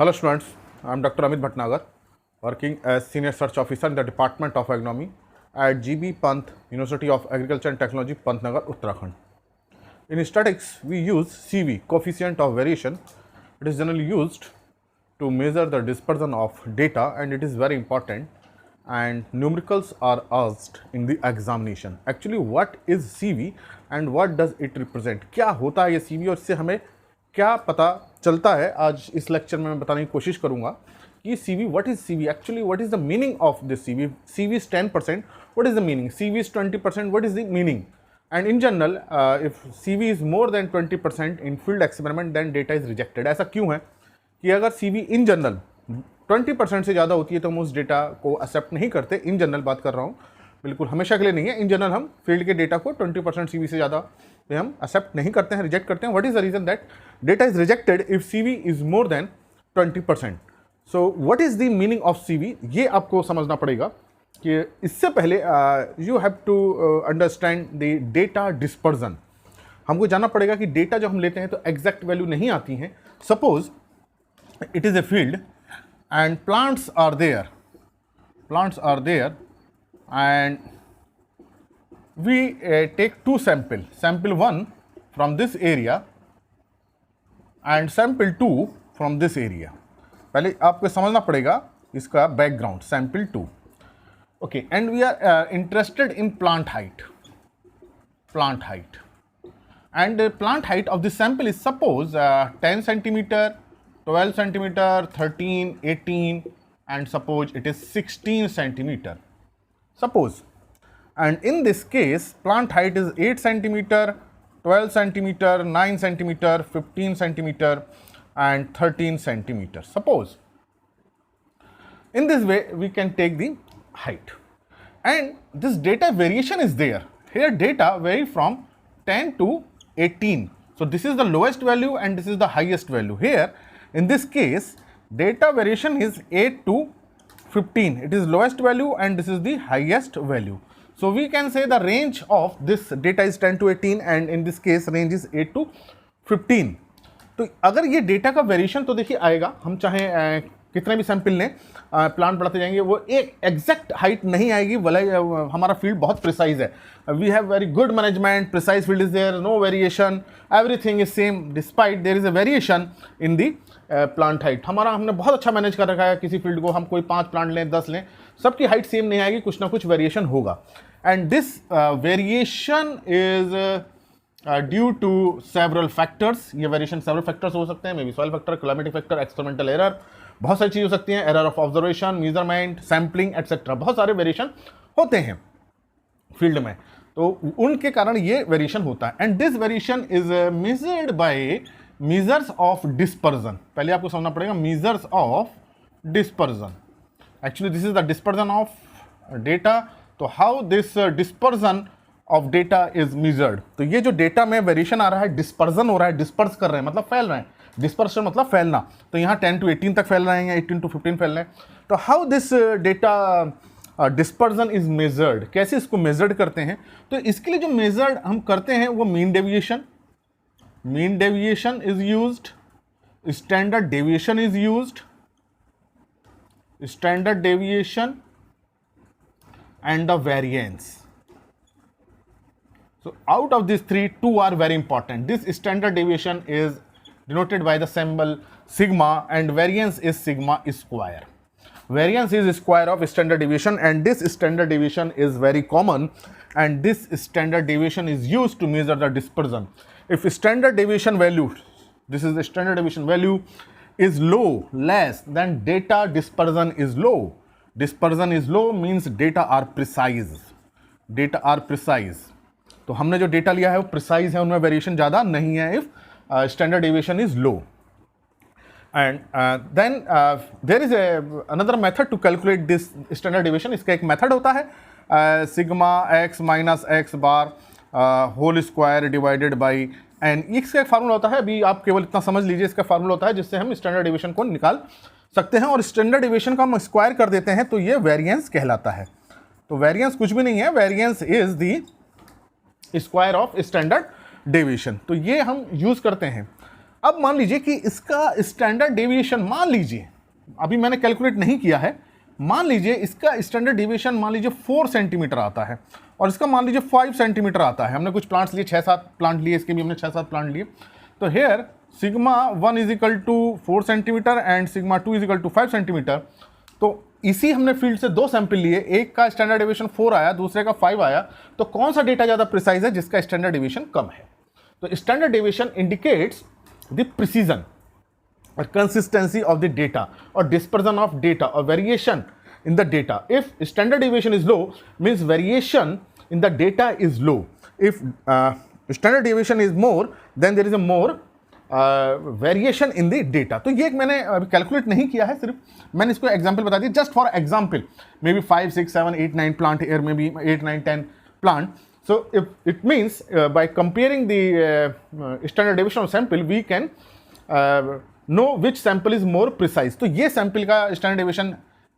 Hello students, I am Dr. Amit Bhatnagar, working as Senior Search Officer in the Department of Agronomy at GB Pant, University of Agriculture and Technology, Pantnagar, Uttarakhand. In statistics, we use CV, coefficient of variation. It is generally used to measure the dispersion of data and it is very important, and numericals are asked in the examination. Actually, what is CV and what does it represent? क्या होता है ये CV और इससे हमें क्या पता चलता है? आज इस लेक्चर में मैं बताने की कोशिश करूंगा कि CV, what is CV? Actually, what is the meaning of this CV? CV is 10%. What is the meaning? CV is 20%. What is the meaning? And in general, if CV is more than 20% in field experiment, then data is rejected. ऐसा क्यों है कि अगर CV in general 20% से ज़्यादा होती है तो हम उस डेटा को एक्सेप्ट नहीं करते. इन जनरल बात कर रहा हूँ, बिल्कुल हमेशा के लिए नहीं है. इन जनरल हम फील्ड के डेटा को 20% CV से ज़्यादा पे हम एक्सेप्ट नहीं करते हैं, रिजेक्ट करते हैं. What is the reason that data is rejected if CV is more than 20%? So what is the meaning of CV? ये आपको समझना पड़ेगा कि इससे पहले you have to understand the data dispersion. हमको जानना पड़ेगा कि डेटा जब हम लेते हैं तो एग्जैक्ट वैल्यू नहीं आती हैं. Suppose it is a field and plants are there and we take two sample 1 from this area and sample 2 from this area. पहले आपको समझना पड़ेगा इसका background. sample 2, okay, and we are interested in plant height and plant height of this sample is suppose 10 centimeter, 12 centimeter, 13, 18, and suppose it is 16 centimeter. Suppose, and in this case, plant height is 8 centimeter, 12 centimeter, 9 centimeter, 15 centimeter, and 13 centimeter. Suppose, in this way, we can take the height, and this data variation is there. Here, data vary from 10 to 18. So this is the lowest value, and this is the highest value. Here, in this case, data variation is 8 to 15. It is lowest value and this is the highest value. So we can say the range of this data is 10 to 18 and in this case range is 8 to 15. तो अगर ये data का variation तो देखिए आएगा, हम चाहे कितने भी सैंपल लें, प्लांट बढ़ाते जाएंगे, वो एक एग्जैक्ट हाइट नहीं आएगी. भले हमारा फील्ड बहुत प्रिसाइज है, we have very good management, precise field is there, no variation, everything is same despite there is a variation in the plant height. हमने बहुत अच्छा मैनेज कर रखा है किसी फील्ड को. हम कोई 5 प्लांट लें, 10 लें, सबकी हाइट सेम नहीं आएगी, कुछ ना कुछ वेरिएशन होगा. And this variation is due to several factors. ये वेरिएशन सेवरल फैक्टर्स हो सकते हैं, may be soil factor, climatic factor, experimental error, बहुत सारी चीज़ हो सकती हैं, error of observation, measurement, sampling etcetera. बहुत सारे वेरिएशन होते हैं फील्ड में, तो उनके कारण ये वेरिएशन होता है. And this variation is measured by measures of dispersion. पहले आपको समझना पड़ेगा measures of dispersion. Actually this is the dispersion of data. तो how this dispersion of data is measured? तो ये जो डेटा में वेरिएशन आ रहा है, डिस्पर्जन हो रहा है, डिस्पर्स कर रहे हैं मतलब फैल रहे हैं, डिस्पर्शन मतलब फैलना. तो यहाँ 10 to 18 तक फैल रहे हैं या 18 to 15 फैल रहे हैं. तो how this data dispersion is measured, कैसे इसको मेजर्ड करते हैं? तो इसके लिए जो मेजर्ड हम करते हैं वो mean deviation is used, standard deviation is used, standard deviation and the variance. So out of these three, 2 are very important. This standard deviation is denoted by the symbol sigma and variance is sigma square. Variance is square of standard deviation and this standard deviation is very common and this standard deviation is used to measure the dispersion. If standard deviation value, this is the standard deviation value, is low, less, then data dispersion is low. Dispersion is low means data are precise. Data are precise. तो हमने जो data लिया है वो precise है, उनमें variation ज़्यादा नहीं है if standard deviation is low. And then there is another method to calculate this standard deviation. इसका एक मेथड होता है sigma x minus X bar whole square divided by N. इसका एक फार्मूला होता है, अभी आप केवल इतना समझ लीजिए, इसका फार्मूला होता है जिससे हम स्टैंडर्ड डेविएशन को निकाल सकते हैं और स्टैंडर्ड डेविएशन का हम स्क्वायर कर देते हैं तो ये वेरिएंस कहलाता है. तो वेरिएंस कुछ भी नहीं है, variance is the square of standard deviation. तो ये हम यूज करते हैं. अब मान लीजिए कि इसका स्टैंडर्ड डेविएशन, मान लीजिए अभी मैंने कैलकुलेट नहीं किया है, मान लीजिए इसका स्टैंडर्ड डेविएशन मान लीजिए 4 सेंटीमीटर आता है और इसका मान लीजिए 5 सेंटीमीटर आता है। हमने कुछ प्लांट्स लिए, 6-7 प्लांट लिए, इसके भी हमने 6-7 प्लांट लिए। तो here sigma 1 is equal to 4 centimetre and sigma 2 is equal to 5 centimetre. तो इसी हमने फील्ड से 2 सैंपल लिए, एक का स्टैंडर्ड डेविएशन 4 आया, दूसरे का 5 आया। तो कौन सा डेटा ज़्यादा प्रिसाइज है? जिसका स्टैंडर्ड डेविएशन कम है। तो standard deviation indicates the precision or consistency of the data or dispersion of data or variation in the data. If standard deviation is low, means variation in the data is low. If standard deviation is more, then there is a more variation in the data. तो ये एक मैंने अभी calculate नहीं किया है, सिर्फ मैंने इसको एग्जाम्पल बता दिया, just for example. May be 5, 6, 7, 8, 9 plant here, maybe 8, 9, 10 plant. So if it means by comparing the standard deviation of sample, we can know which sample is more precise. तो ये सैंपल का स्टैंडर्ड डेविएशन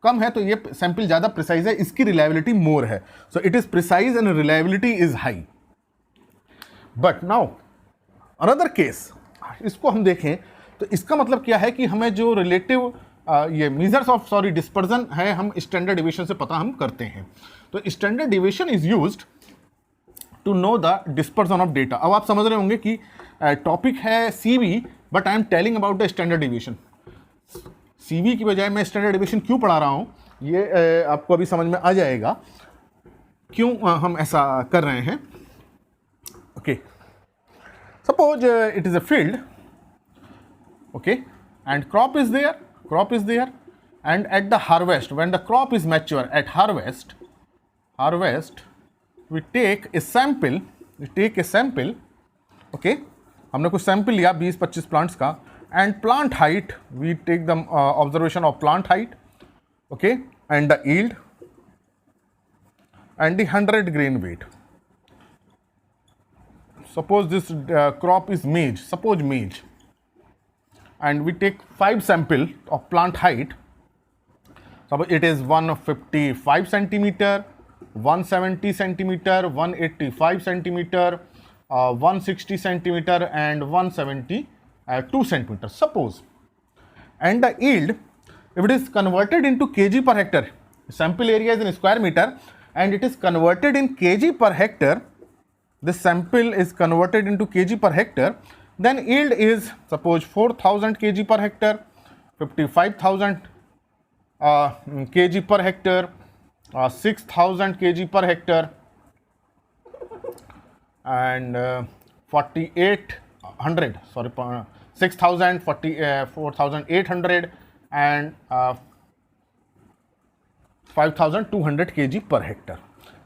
कम है, तो ये sample ज़्यादा precise है, इसकी reliability मोर है। So it is precise and reliability is high. But now another case, इसको हम देखें तो इसका मतलब क्या है कि हमें जो रिलेटिव ये मेजर्स ऑफ डिस्पर्जन है, हम स्टैंडर्ड डेविएशन से पता हम करते हैं। तो standard deviation is used to know the dispersion of data. अब आप समझ रहे होंगे कि टॉपिक है CV, but I am telling about the standard deviation. CV की बजाय मैं स्टैंडर्ड डेविएशन क्यों पढ़ा रहा हूँ, ये आपको अभी समझ में आ जाएगा क्यों हम ऐसा कर रहे हैं। Okay, suppose it is a field, okay, and crop is there, and at the harvest, when the crop is mature, at harvest we take a sample, okay, हमने कुछ सैंपल लिया 20-25 प्लांट्स का, and plant height we take the observation of plant height, okay, and the yield and the 100 grain weight. Suppose this crop is maize, and we take 5 sample of plant height. Suppose it is 155 centimeter, 170 centimeter, 185 centimeter, 160 centimeter and 172 centimeter, suppose. And the yield, if it is converted into kg per hectare, sample area is in square meter and it is converted in kg per hectare, this sample is converted into kg per hectare, then yield is suppose 4000 kg per hectare, 55,000 kg per hectare, 6,000 kg per hectare, and 4,800, 6,000, 4,800 and 5,200 kg per hectare,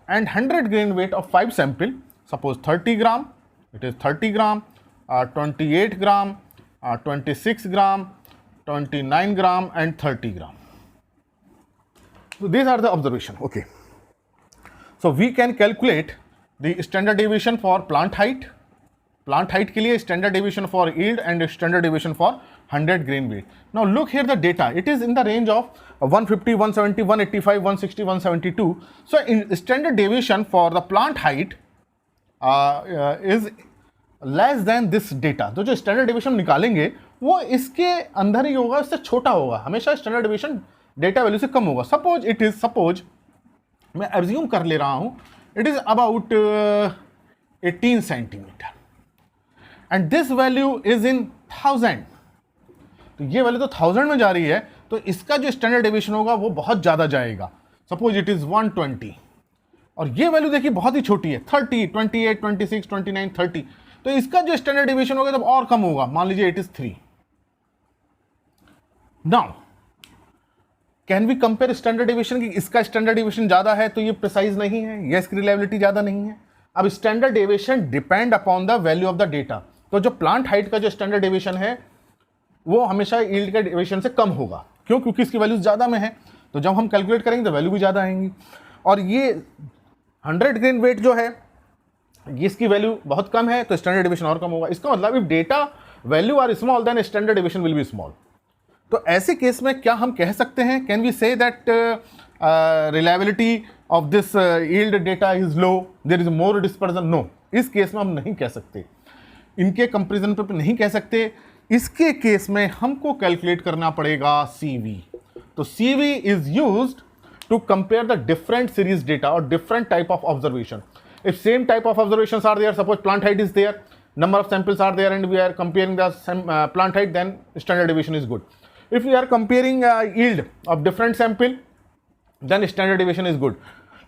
and 100 grain weight of 5 sample, suppose 30 gram, it is 30 gram, 28 gram, 26 gram, 29 gram and 30 gram. So these are the observation. Okay, so we can calculate the standard deviation for plant height के लिए standard deviation for yield and standard deviation for 100 grain weight. Now look here the data, it is in the range of 150, 170, 185, 160, 172. So in standard deviation for the plant height is less than this data. तो जो standard deviation निकालेंगे वो इसके अंदर ही होगा, इससे छोटा होगा, हमेशा standard deviation डेटा वैल्यू से कम होगा। सपोज मैं एज्यूम कर ले रहा हूं it is about 18 centimetre and this value is in 1000, तो ये वैल्यू तो 1000 में जा रही है, तो इसका जो स्टैंडर्ड डेविएशन होगा वो बहुत ज़्यादा जाएगा। सपोज इट इज़ 120 और ये वैल्यू देखिए बहुत ही छोटी है, 30, 28, 26, 29, 30, तो इसका जो स्टैंडर्ड डेविएशन होगा तब और कम होगा, मान लीजिए it is 3। Now can we compare standard deviation की इसका स्टैंडर्ड डेविएशन ज़्यादा है तो ये प्रिसाइज नहीं है या इसकी रिलायबिलिटी ज़्यादा नहीं है। अब standard deviation depend upon the value of the data, तो जो प्लांट हाइट का जो स्टैंडर्ड डेविएशन है वो हमेशा यील्ड के डेविएशन से कम होगा, क्यों? क्योंकि इसकी वैल्यू ज़्यादा में है, तो जब हम कैलकुलेट करेंगे तो वैल्यू भी ज़्यादा आएंगी। और ये 100 ग्रेन वेट जो है इसकी वैल्यू बहुत कम है तो स्टैंडर्ड डेविएशन और कम होगा। इसका मतलब if data value are small then standard deviation will be small. तो ऐसे केस में क्या हम कह सकते हैं, can we say that reliability of this yield data is low, there is more dispersion? No, इस केस में हम नहीं कह सकते, इनके कंपेरिजन पे नहीं कह सकते इसके केस में हमको कैलकुलेट करना पड़ेगा CV। तो CV is used to compare the different series data or different type of observation. If same type of observations are there, suppose plant height is there, number of samples are there, and we are comparing the plant height, then standard deviation is good. If we are comparing yield of different sample, then standard deviation is good.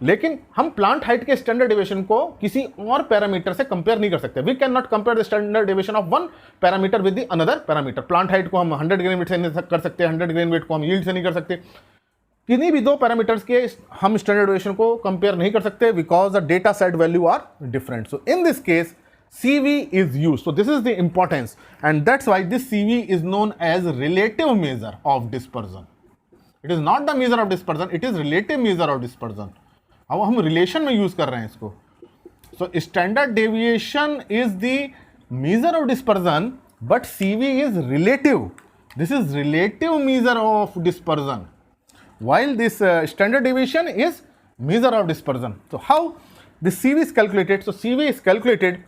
लेकिन हम plant height के standard deviation को किसी और parameter से compare नहीं कर सकते। We can not compare the standard deviation of one parameter with the another parameter. Plant height को हम 100 ग्रेन वेट से नहीं कर सकते, 100 ग्रेन वेट को हम यील्ड से नहीं कर सकते। किन्हीं भी दो पैरामीटर्स के हम स्टैंडर्ड डेविएशन को कंपेयर नहीं कर सकते because the data set value are different. So in this case CV is used. So this is the importance, and that's why this CV is known as relative measure of dispersion. It is not the measure of dispersion, it is relative measure of dispersion. अब हम relation में use कर रहे हैं इसको। So standard deviation is the measure of dispersion, but CV is relative. This is relative measure of dispersion, while this standard deviation is measure of dispersion. So how this CV is calculated? So CV is calculated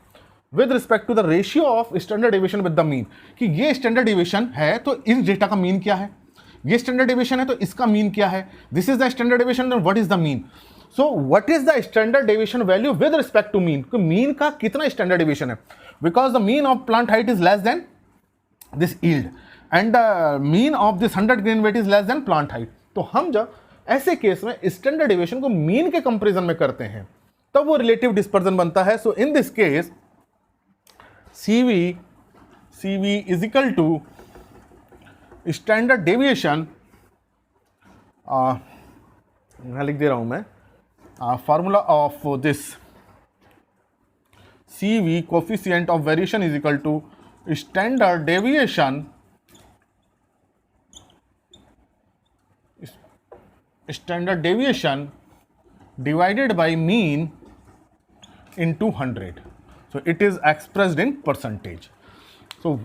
with respect to the ratio of standard deviation with the mean. कि ये standard deviation है तो इस data का mean क्या है, ये standard deviation है तो इसका मीन क्या है। This is the standard deviation, then what is the mean? So what is the standard deviation value with respect to mean? कि मीन का कितना standard deviation है, because the mean of plant height is less than this yield and the mean of this 100 grain weight is less than plant height. तो हम जब ऐसे case में standard deviation को मीन के कंपेरिजन में करते हैं तब वो रिलेटिव डिस्पर्जन बनता है। So in this case CV is equal to standard deviation, यहाँ लिख दे रहा हूँ मैं, formula of this CV coefficient of variation is equal to standard deviation divided by mean into 100. So it is expressed in percentage. So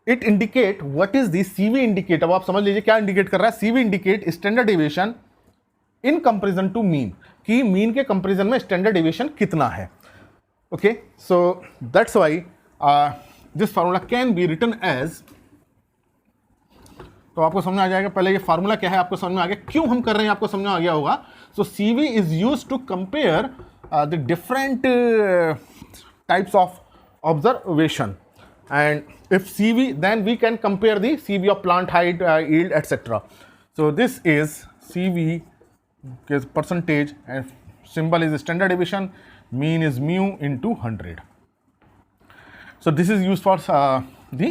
it indicate what is the CV indicate. अब आप समझ लीजिए क्या इंडिकेट कर रहा है। CV indicate standard deviation in comparison to mean, कि mean के कंपेरिजन में स्टैंडर्ड डेविएशन कितना है। Okay, so that's why this formula can be written as. तो आपको समझ में आ जाएगा पहले ये फार्मूला क्या है, आपको समझ में आ गया, क्यों हम कर रहे हैं आपको समझ में आ गया होगा। So CV is used to compare the different types of observation, and if CV, then we can compare the CV of plant height, yield, etc. So this is CV is percentage and symbol is standard deviation, mean is mu into 100. So this is used for the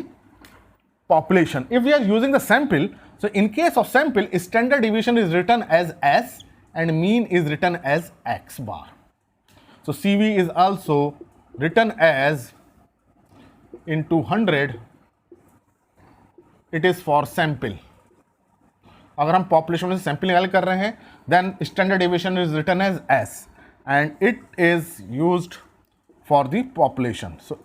population. If we are using the sample, so in case of sample, standard deviation is written as S and mean is written as X bar. So CV is also written as into 100. It is for sample. अगर हम population में से sample निकाल कर रहे हैं then standard deviation is written as S and it is used for the population. So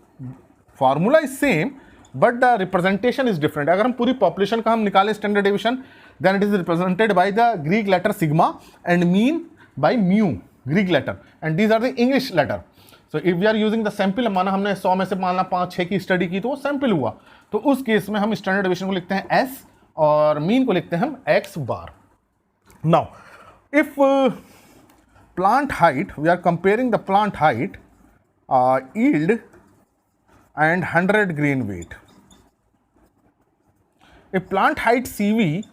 formula is same but the representation is different. अगर हम पूरी पॉपुलेशन का हम निकालें standard deviation then it is represented by the Greek letter sigma and mean by mu, Greek letter, and these are the English letter. So if we are using the sample, माना हमने 100 में से माना 5-6 की study की तो वो sample हुआ, तो उस केस में हम स्टैंडर्ड डेविएशन को लिखते हैं S और मीन को लिखते हैं हम X bar. Now if plant height, we are comparing the plant height, yield and 100 grain weight. If plant height CV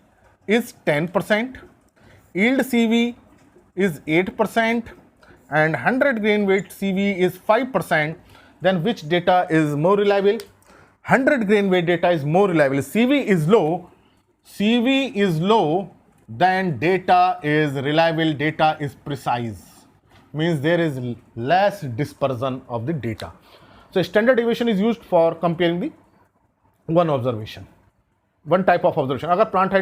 is 10%, yield CV is 8%, and 100 grain weight CV is 5%, then which data is more reliable? 100 grain weight data is more reliable. CV is low, then data is reliable, data is precise, means there is less dispersion of the data. So standard deviation is used for comparing the one observation, one type of observation. अगर plant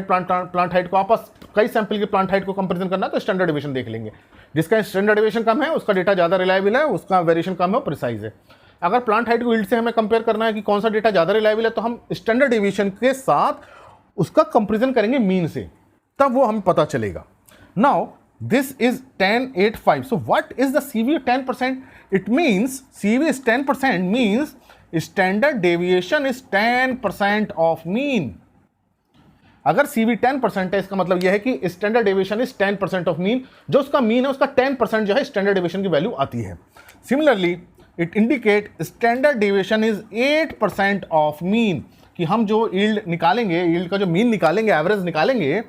height को आपस कई sample के plant height को comparison करना है तो standard deviation देख लेंगे. जिसका स्टैंडर्ड डेविएशन कम है उसका डेटा ज़्यादा रिलायबल है, उसका वेरिएशन कम है, प्रिसाइज है. अगर प्लांट हाइट को यील्ड से हमें कंपेयर करना है कि कौन सा डेटा ज़्यादा रिलायबल है तो हम स्टैंडर्ड डेविएशन के साथ उसका कंपेरिजन करेंगे मीन से, तब वो हमें पता चलेगा. Now this is 1085. So what is the CV of 10%? It means CV is 10% means standard deviation is 10% of mean. अगर CV 10% है, इसका मतलब यह है कि standard deviation is 10% of mean. जो उसका मीन है उसका 10% जो है स्टैंडर्ड डेविएशन की वैल्यू आती है। Similarly it indicate standard deviation is 8% of mean, कि हम जो यील्ड निकालेंगे, यील्ड का जो मीन निकालेंगे, एवरेज निकालेंगे,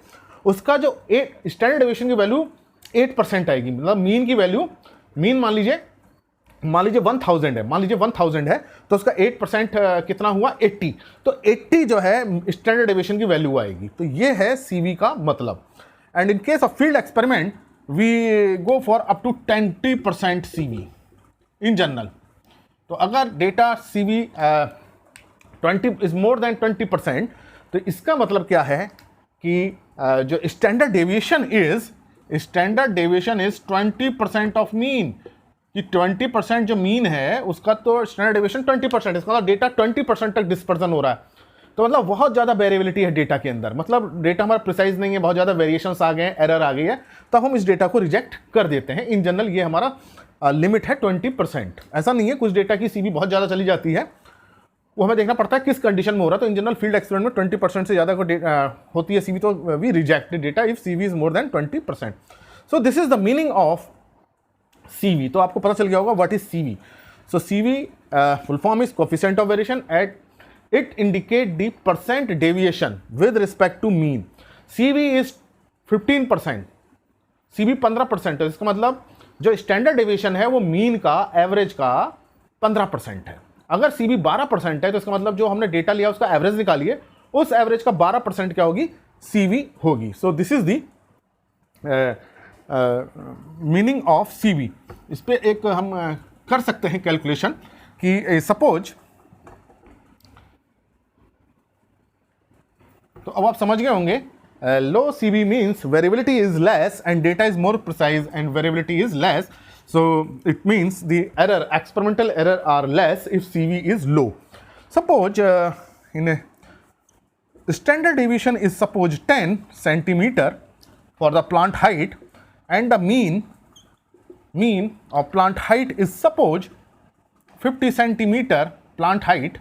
उसका जो स्टैंडर्ड डेविएशन की वैल्यू 8% आएगी। मतलब मीन की वैल्यू, मीन मान लीजिए 1000 है, मान लीजिए 1000 है, तो उसका 8% कितना हुआ, 80। तो 80 जो है स्टैंडर्ड डेविएशन की वैल्यू आएगी। तो ये है CV का मतलब। And in case of field experiment we go for up to 20% CV in general. तो अगर डेटा CV 20 इज मोर देन 20%, तो इसका मतलब क्या है कि जो standard deviation is 20% of mean, कि 20% जो मीन है उसका तो स्टैंडर्ड डेविएशन 20%, इसका मतलब डेटा 20% तक डिस्पर्जन हो रहा है। तो मतलब बहुत ज़्यादा वेरिएबिलिटी है डेटा के अंदर, मतलब डेटा हमारा प्रिसाइज नहीं है, बहुत ज़्यादा वेरिएशंस आ गए हैं, एरर आ गई है, तब हम इस डेटा को रिजेक्ट कर देते हैं। इन जनरल ये हमारा लिमिट है 20%। ऐसा नहीं है, कुछ डेटा की CV बहुत ज़्यादा चली जाती है, वो हमें देखना पड़ता है किस कंडीशन में हो रहा है। तो इन जनरल फील्ड एक्सपेरिमेंट में 20% से ज़्यादा को होती है CV, तो we reject data if CV is more than 20%। So this is the meaning of CV। तो आपको पता चल गया होगा what is CV। So CV full form is coefficient of variation at it indicate the percent deviation with respect to mean. CV is 15%, CV 15% है, इसका मतलब जो स्टैंडर्ड डेविएशन है वो मीन का, एवरेज का 15% है। अगर CV 12% है, तो इसका मतलब जो हमने डेटा लिया उसका एवरेज निकालिए, उस एवरेज का 12% क्या होगी, CV होगी। सो this is the meaning of CV। इस पे एक हम कर सकते हैं कैलकुलेशन कि सपोज, तो अब आप समझ गए होंगे, लो CV means variability is less and data is more precise and variability is less. So it means the error, experimental error are less if CV is low. Suppose in a standard deviation is suppose 10 centimeter for the plant height, and the mean of plant height is suppose 50 centimeter plant height.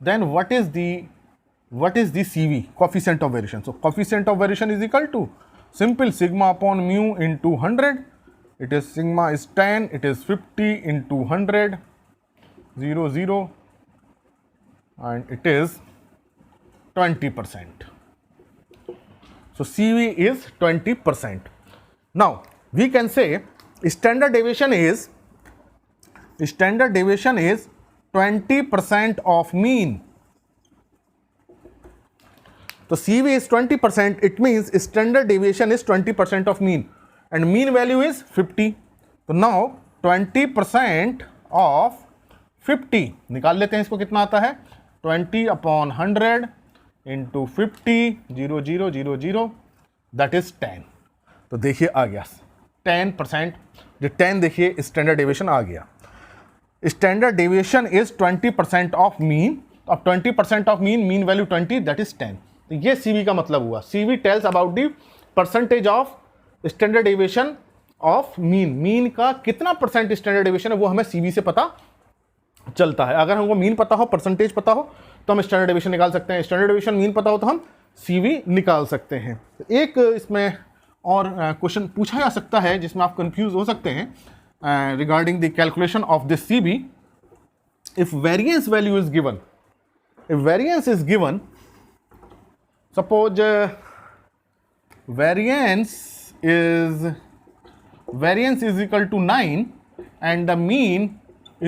Then what is the CV, coefficient of variation? So coefficient of variation is equal to simple sigma upon mu into 100. It is sigma is 10, it is 50 into 100, 0, 0, and it is 20%. So CV is 20%. Now we can say standard deviation is 20% of mean. So CV is 20%, it means standard deviation is 20% of mean. And mean value is 50. तो now 20% of 50 निकाल लेते हैं, इसको कितना आता है, 20/100 into 50, 0, 0, 0, 0, that is 10। तो देखिए आ गया 10%, जो 10 देखिए स्टैंडर्ड डेविएशन आ गया। Standard deviation is 20% of mean. अब 20% of mean value 20, that is 10। तो ये CV का मतलब हुआ। CV tells about the percentage of standard deviation of mean का कितना परसेंट स्टैंडर्ड डेविएशन है वो हमें CV से पता चलता है। अगर हमको मीन पता हो, परसेंटेज पता हो, तो हम स्टैंडर्ड डेविएशन निकाल सकते हैं। स्टैंडर्ड डेविएशन मीन पता हो तो हम CV निकाल सकते हैं। एक इसमें और क्वेश्चन पूछा जा सकता है जिसमें आप कंफ्यूज हो सकते हैं regarding the calculation of this CV। If variance value is given, if variance is given, suppose variance is equal to 9 and the mean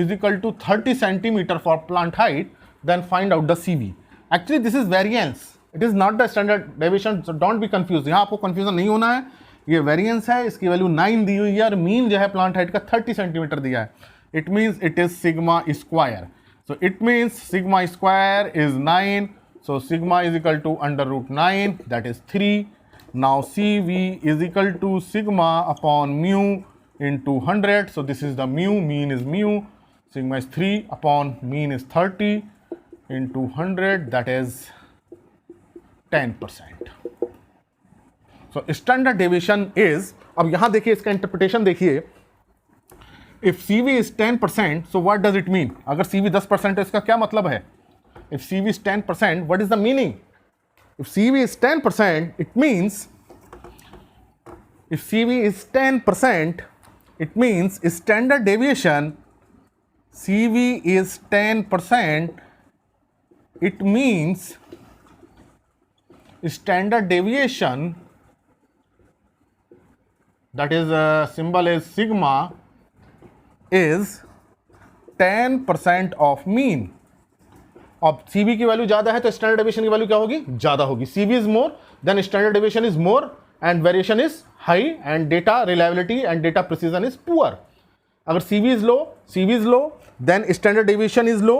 is equal to 30 centimeter for plant height, then find out the CV. Actually this is variance, it is not the standard deviation, so don't be confused। यहाँ आपको confusion नहीं होना है, ये variance है, इसकी value 9 दी हुई है और मीन जो है प्लांट हाइट का 30 सेंटीमीटर दिया है। It means it is sigma square, so it means sigma square is 9, so sigma is equal to under root 9, that is 3। Now CV is equal to sigma upon mu into 100. So this is the mu, mean is mu, sigma is 3 upon mean is 30 into 100, that is 10%. So standard deviation is, अब यहाँ देखिए इसका interpretation देखिए, if CV is 10%, so what does it mean? अगर CV 10% है इसका क्या मतलब है? If CV is 10%, what is the meaning? If CV is 10%, it means, if CV is 10%, it means standard deviation, CV is 10%, it means standard deviation, that is symbol is sigma, is 10% of mean. अब CV की value ज्यादा है तो standard deviation की value क्या होगी? ज्यादा होगी. CV is more than standard deviation is more and variation is high and data reliability and data precision is poor. अगर CV is low then standard deviation is low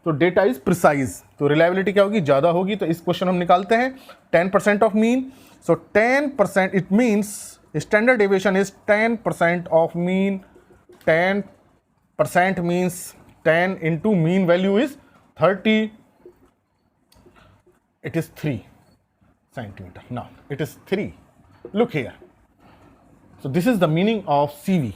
तो data is precise, तो reliability क्या होगी? ज्यादा होगी. तो इस question हम निकालते हैं 10% of mean. So 10%, it means standard deviation is 10% of mean. 10% means 10 into mean value is 30. It is 3 centimeter. Now it is 3. Look here. So this is the meaning of CV.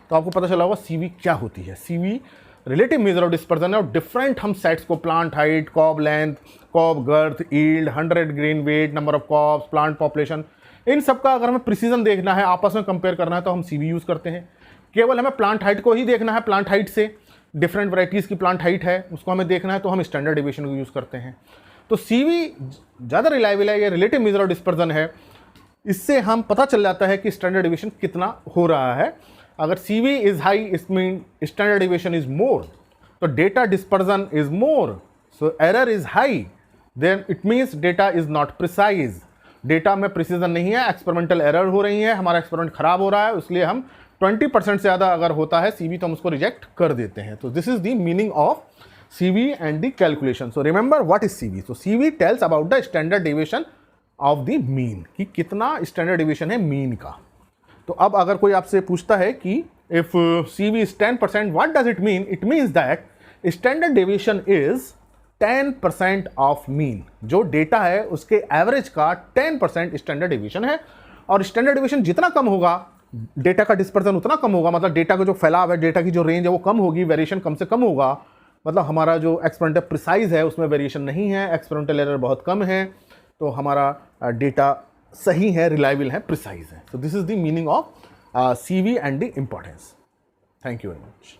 तो आपको पता चला होगा CV क्या होती है. CV relative measure of dispersion है और डिफरेंट हम सेट्स को plant height, cob length, cob girth, yield, 100 grain weight, number of cobs, plant population, इन सब का अगर हमें प्रिसीजन देखना है, आपस में कंपेयर करना है तो हम CV यूज करते हैं. केवल हमें प्लांट हाइट को ही देखना है, प्लांट हाइट से डिफरेंट वैराइटीज़ की प्लांट हाइट है उसको हमें देखना है तो हम स्टैंडर्ड डेविएशन को यूज़ करते हैं. तो CV ज़्यादा रिलायबल है, ये रिलेटिव मेजर ऑफ डिस्पर्जन है. इससे हम पता चल जाता है कि स्टैंडर्ड डेविएशन कितना हो रहा है. अगर CV is high it mean standard deviation is more, तो data dispersion is more, so error is high, then it means data is not precise. Data में प्रिसीजन नहीं है, एक्सपेरिमेंटल एरर हो रही है, हमारा एक्सपेरिमेंट खराब हो रहा है, इसलिए हम 20% से ज़्यादा अगर होता है CV तो हम उसको रिजेक्ट कर देते हैं. तो this is the meaning of CV and the calculation. So remember what is CV. So CV tells about the standard deviation of the mean, कि कितना स्टैंडर्ड डेविएशन है मीन का. तो अब अगर कोई आपसे पूछता है कि if CV is 10%, what does it mean? It means that standard deviation is 10% of mean. जो डेटा है उसके एवरेज का 10% स्टैंडर्ड डेविएशन है, और स्टैंडर्ड डेविएशन जितना कम होगा डेटा का डिस्पर्जन उतना कम होगा, मतलब डेटा का जो फैलाव है, डेटा की जो रेंज है वो कम होगी, वेरिएशन कम से कम होगा. मतलब हमारा जो एक्सपेरिमेंटल प्रिसाइज है उसमें वेरिएशन नहीं है, एक्सपेरिमेंटल एरर बहुत कम है, तो हमारा डेटा सही है, रिलायबल है, प्रिसाइज है. सो this is the meaning of CV and the importance. Thank you very much.